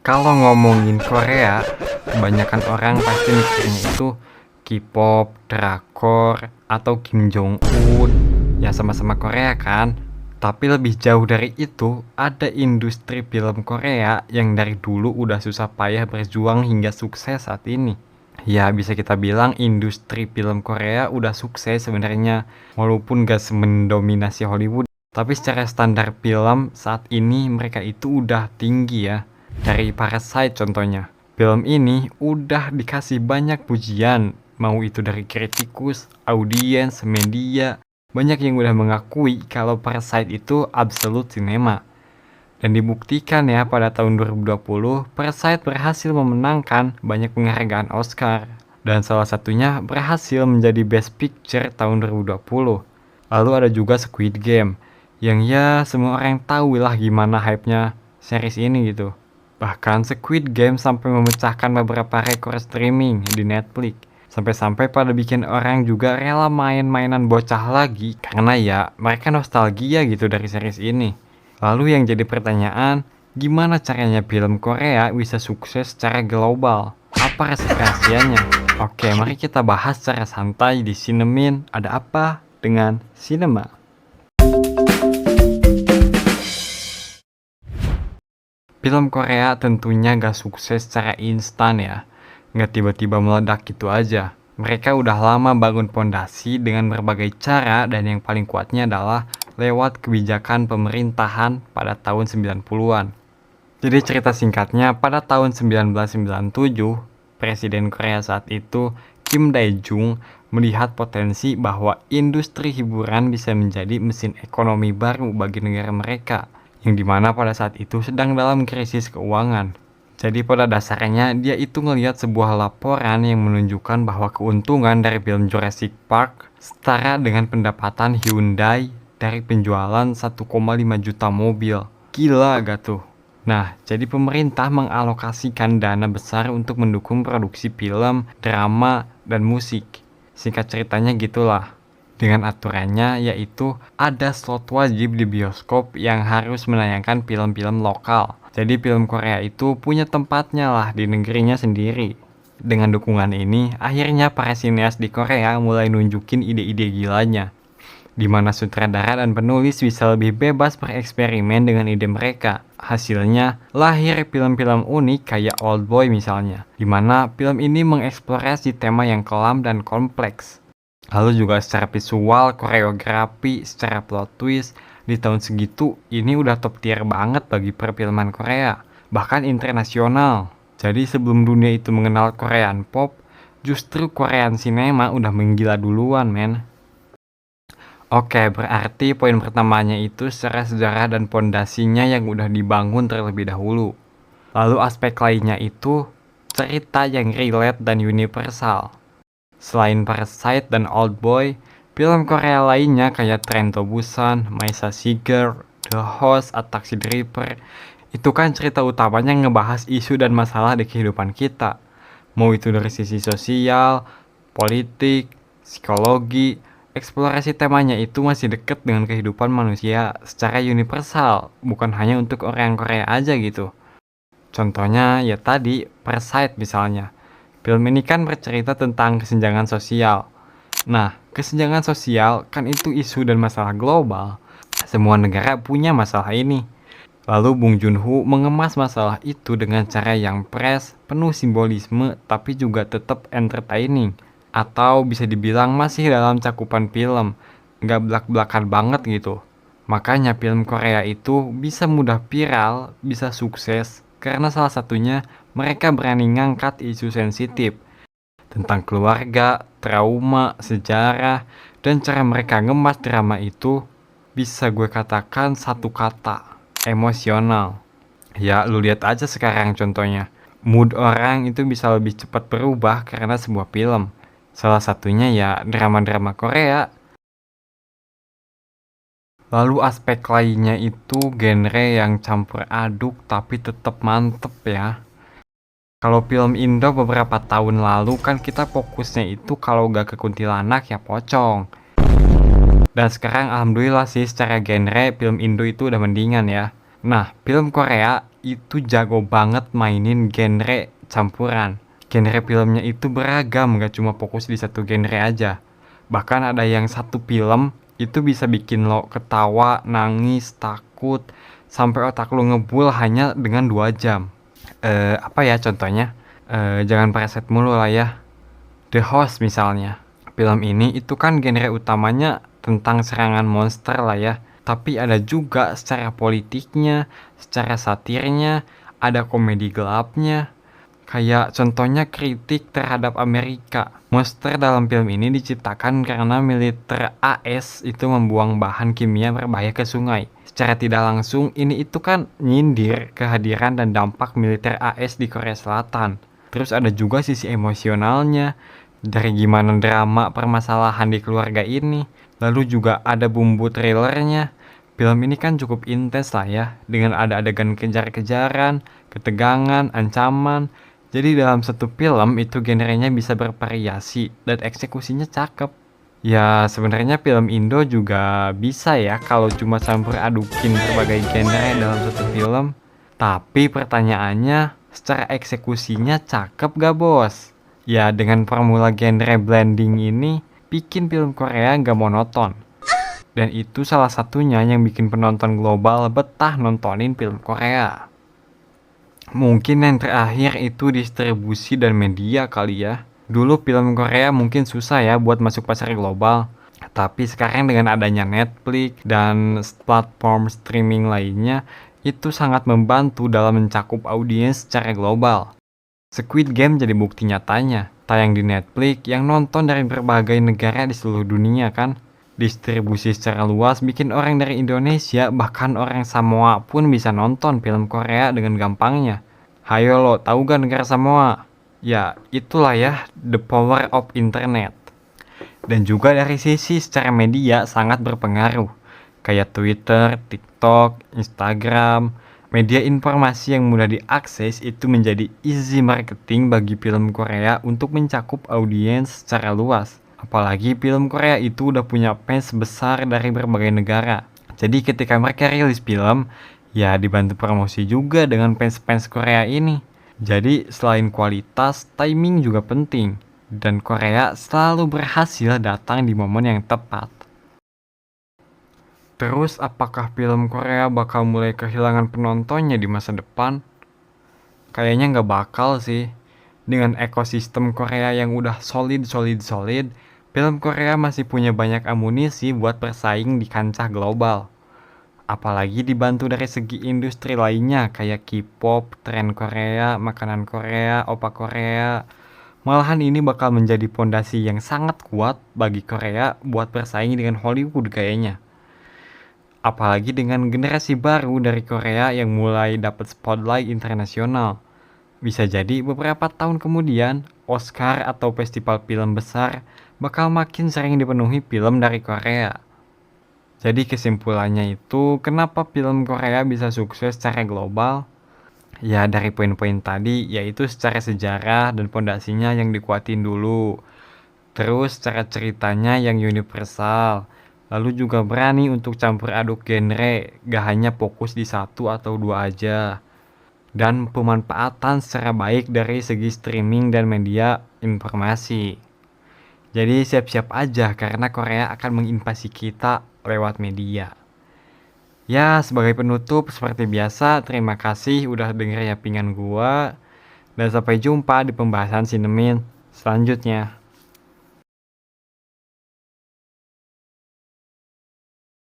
Kalau ngomongin Korea, kebanyakan orang pasti mikirnya itu K-pop, drakor, atau Kim Jong Un. Ya sama-sama Korea kan? Tapi lebih jauh dari itu, ada industri film Korea yang dari dulu udah susah payah berjuang hingga sukses saat ini. Ya bisa kita bilang industri film Korea udah sukses sebenarnya, walaupun gak mendominasi Hollywood. Tapi secara standar film saat ini mereka itu udah tinggi ya. Dari Parasite contohnya. Film ini udah dikasih banyak pujian, mau itu dari kritikus, audiens, media. Banyak yang udah mengakui kalau Parasite itu absolute cinema. Dan dibuktikan ya pada tahun 2020, Parasite berhasil memenangkan banyak penghargaan Oscar. Dan salah satunya berhasil menjadi Best Picture tahun 2020. Lalu ada juga Squid Game, yang ya semua orang tahu lah gimana hype-nya series ini gitu. Bahkan Squid Game sampai memecahkan beberapa rekor streaming di Netflix. Sampai-sampai pada bikin orang juga rela main-mainan bocah lagi karena ya mereka nostalgia gitu dari series ini. Lalu yang jadi pertanyaan, gimana caranya film Korea bisa sukses secara global? Apa resep rahasianya? Oke, mari kita bahas secara santai di Sinemin. Ada apa dengan sinema? Film Korea tentunya gak sukses secara instan ya. Gak tiba-tiba meledak gitu aja. Mereka udah lama bangun pondasi dengan berbagai cara dan yang paling kuatnya adalah lewat kebijakan pemerintahan pada tahun 90-an. Jadi cerita singkatnya, pada tahun 1997, Presiden Korea saat itu, Kim Dae-jung, melihat potensi bahwa industri hiburan bisa menjadi mesin ekonomi baru bagi negara mereka, yang dimana pada saat itu sedang dalam krisis keuangan. Jadi pada dasarnya dia itu ngelihat sebuah laporan yang menunjukkan bahwa keuntungan dari film Jurassic Park setara dengan pendapatan Hyundai dari penjualan 1,5 juta mobil. Gila gak tuh? Nah, jadi pemerintah mengalokasikan dana besar untuk mendukung produksi film, drama, dan musik. Singkat ceritanya gitulah. Dengan aturannya yaitu ada slot wajib di bioskop yang harus menayangkan film-film lokal. Jadi film Korea itu punya tempatnya lah di negerinya sendiri. Dengan dukungan ini, akhirnya para sineas di Korea mulai nunjukin ide-ide gilanya, di mana sutradara dan penulis bisa lebih bebas bereksperimen dengan ide mereka. Hasilnya, lahir film-film unik kayak Old Boy misalnya, di mana film ini mengeksplorasi tema yang kelam dan kompleks. Lalu juga secara visual, koreografi, secara plot twist, di tahun segitu ini udah top tier banget bagi perfilman Korea, bahkan internasional. Jadi sebelum dunia itu mengenal Korean pop, justru Korean cinema udah menggila duluan men. Oke, berarti poin pertamanya itu secara sejarah dan pondasinya yang udah dibangun terlebih dahulu. Lalu aspek lainnya itu cerita yang relate dan universal. Selain Parasite dan Old Boy, film Korea lainnya kayak Train to Busan, Maisa Siger, The Host, A Taxi Driver, itu kan cerita utamanya ngebahas isu dan masalah di kehidupan kita. Mau itu dari sisi sosial, politik, psikologi, eksplorasi temanya itu masih deket dengan kehidupan manusia secara universal, bukan hanya untuk orang Korea aja gitu. Contohnya ya tadi, Parasite misalnya. Film ini kan bercerita tentang kesenjangan sosial. Nah, kesenjangan sosial kan itu isu dan masalah global. Semua negara punya masalah ini. Lalu Bong Joon-ho mengemas masalah itu dengan cara yang fresh, penuh simbolisme, tapi juga tetap entertaining. Atau bisa dibilang masih dalam cakupan film, nggak belak-belakan banget gitu. Makanya film Korea itu bisa mudah viral, bisa sukses, karena salah satunya mereka berani ngangkat isu sensitif tentang keluarga, trauma, sejarah, dan cara mereka ngemas drama itu bisa gue katakan satu kata, emosional. Ya, lu lihat aja sekarang contohnya. Mood orang itu bisa lebih cepat berubah karena sebuah film. Salah satunya ya drama-drama Korea. Lalu aspek lainnya itu genre yang campur aduk tapi tetap mantep ya. Kalau film Indo beberapa tahun lalu kan kita fokusnya itu kalau gak ke kuntilanak ya pocong. Dan sekarang alhamdulillah sih secara genre film Indo itu udah mendingan ya. Nah, film Korea itu jago banget mainin genre campuran. Genre filmnya itu beragam, gak cuma fokus di satu genre aja. Bahkan ada yang satu film itu bisa bikin lo ketawa, nangis, takut, sampai otak lo ngebul hanya dengan 2 jam. Apa ya contohnya? Jangan preset mulu lah ya. The Host misalnya. Film ini itu kan genre utamanya tentang serangan monster lah ya. Tapi ada juga secara politiknya, secara satirnya, ada komedi gelapnya. Kayak contohnya kritik terhadap Amerika. Monster dalam film ini diciptakan karena militer AS itu membuang bahan kimia berbahaya ke sungai. Secara tidak langsung, ini itu kan nyindir kehadiran dan dampak militer AS di Korea Selatan. Terus ada juga sisi emosionalnya, dari gimana drama permasalahan di keluarga ini. Lalu juga ada bumbu thrillernya. Film ini kan cukup intens lah ya, dengan ada adegan kejar-kejaran, ketegangan, ancaman. Jadi dalam satu film itu genrenya bisa bervariasi dan eksekusinya cakep. Ya sebenarnya film Indo juga bisa ya kalau cuma campur adukin berbagai genre dalam satu film. Tapi pertanyaannya, secara eksekusinya cakep gak bos? Ya dengan formula genre blending ini, bikin film Korea gak monoton. Dan itu salah satunya yang bikin penonton global betah nontonin film Korea. Mungkin yang terakhir itu distribusi dan media kali ya. Dulu film Korea mungkin susah ya buat masuk pasar global. Tapi sekarang dengan adanya Netflix dan platform streaming lainnya, itu sangat membantu dalam mencakup audiens secara global. Squid Game jadi bukti nyatanya. Tayang di Netflix yang nonton dari berbagai negara di seluruh dunia kan. Distribusi secara luas bikin orang dari Indonesia bahkan orang Samoa pun bisa nonton film Korea dengan gampangnya. Hayo lo, tahu gak negara Samoa? Ya, itulah ya the power of internet. Dan juga dari sisi secara media sangat berpengaruh. Kayak Twitter, TikTok, Instagram, media informasi yang mudah diakses itu menjadi easy marketing bagi film Korea untuk mencakup audiens secara luas. Apalagi film Korea itu udah punya fans besar dari berbagai negara. Jadi ketika mereka rilis film, ya dibantu promosi juga dengan fans-fans Korea ini. Jadi selain kualitas, timing juga penting. Dan Korea selalu berhasil datang di momen yang tepat. Terus apakah film Korea bakal mulai kehilangan penontonnya di masa depan? Kayaknya nggak bakal sih. Dengan ekosistem Korea yang udah solid, film Korea masih punya banyak amunisi buat bersaing di kancah global. Apalagi dibantu dari segi industri lainnya kayak K-pop, tren Korea, makanan Korea, opa Korea. Malahan ini bakal menjadi fondasi yang sangat kuat bagi Korea buat bersaing dengan Hollywood kayaknya. Apalagi dengan generasi baru dari Korea yang mulai dapat spotlight internasional. Bisa jadi beberapa tahun kemudian, Oscar atau festival film besar bakal makin sering dipenuhi film dari Korea. Jadi kesimpulannya itu, kenapa film Korea bisa sukses secara global? Ya dari poin-poin tadi, yaitu secara sejarah dan pondasinya yang dikuatin dulu. Terus secara ceritanya yang universal. Lalu juga berani untuk campur aduk genre, gak hanya fokus di satu atau dua aja. Dan pemanfaatan secara baik dari segi streaming dan media informasi. Jadi siap-siap aja karena Korea akan menginvasi kita lewat media. Ya, sebagai penutup seperti biasa, terima kasih udah denger yapingan gua. Dan sampai jumpa di pembahasan Sinemin selanjutnya.